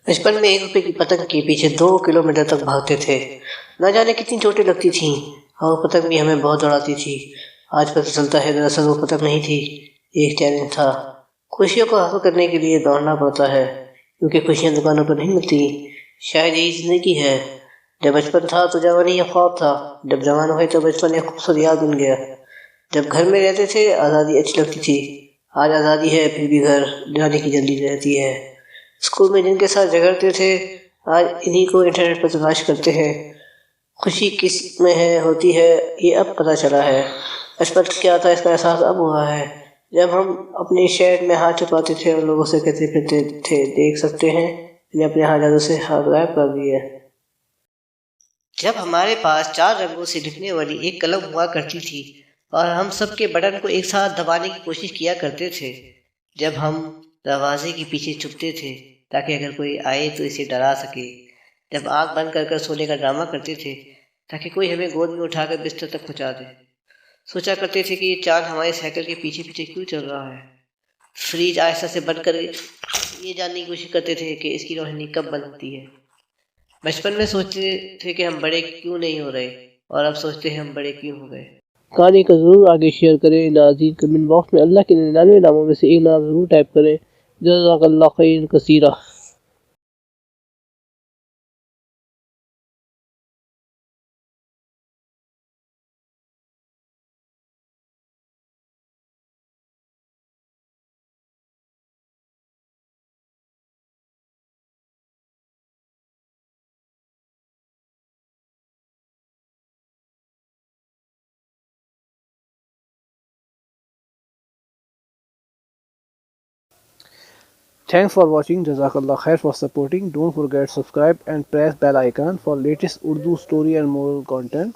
بچپن میں 1 روپے کی پتنگ کے پیچھے 2 کلومیٹر تک بھاگتے تھے، نہ جانے کتنی چوٹیں لگتی تھیں، اور پتنگ بھی ہمیں بہت دوڑاتی تھی۔ آج پتہ چلتا ہے دراصل وہ پتنگ نہیں تھی، ایک چیلنج تھا۔ خوشیوں کو حاصل کرنے کے لیے دوڑنا پڑتا ہے، کیونکہ خوشیاں دکانوں پر نہیں ملتی۔ شاید یہی زندگی ہے، جب بچپن تھا تو جوانی ایک خواب تھا، جب جوان ہوئے تو بچپن ایک خوبصورت یاد بن گیا۔ جب گھر میں رہتے تھے آزادی اچھی لگتی تھی، آج آزادی ہے پھر بھی گھر جانے کی جلدی رہتی ہے۔ اسکول میں جن کے ساتھ جھگڑتے تھے آج انہی کو انٹرنیٹ پر تلاش کرتے ہیں۔ خوشی کس میں ہے ہوتی ہے یہ اب پتہ چلا ہے، بچپن کیا تھا اس کا احساس اب ہوا ہے، جب ہم اپنی شرٹ میں ہاتھ چھپاتے تھے اور لوگوں سے کہتے پھرتے تھے دیکھ سکتے ہیں نے اپنے ہاتھ جادو سے ہاتھ غائب کر دیے۔ جب ہمارے پاس 4 رنگوں سے لکھنے والی ایک قلم ہوا کرتی تھی اور ہم سب کے بٹن کو ایک ساتھ دبانے کی کوشش کیا کرتے تھے، جب ہم دروازے کے پیچھے چھپتے تھے تاکہ اگر کوئی آئے تو اسے ڈرا سکے، جب آنکھ بند کر کر سونے کا ڈرامہ کرتے تھے تاکہ کوئی ہمیں گود میں اٹھا کر بستر تک پہنچا دے، سوچا کرتے تھے کہ یہ چاند ہمارے سائیکل کے پیچھے پیچھے کیوں چل رہا ہے، فریج آہستہ سے بند کر یہ جاننے کی کوشش کرتے تھے کہ اس کی روشنی کب بند ہوتی ہے۔ بچپن میں سوچتے تھے کہ ہم بڑے کیوں نہیں ہو رہے، اور اب سوچتے ہیں ہم بڑے کیوں ہو گئے۔ کہانی کو ضرور آگے شیئر کریں ناظرین، کمنٹ باکس میں اللہ کے 99 ناموں میں سے ایک نام ضرور ٹائپ کریں۔ جزاک اللہ خیر کثیرہ۔ Thanks for watching. Jazakallah khair for supporting. Don't forget subscribe and press bell icon for latest Urdu story and moral content.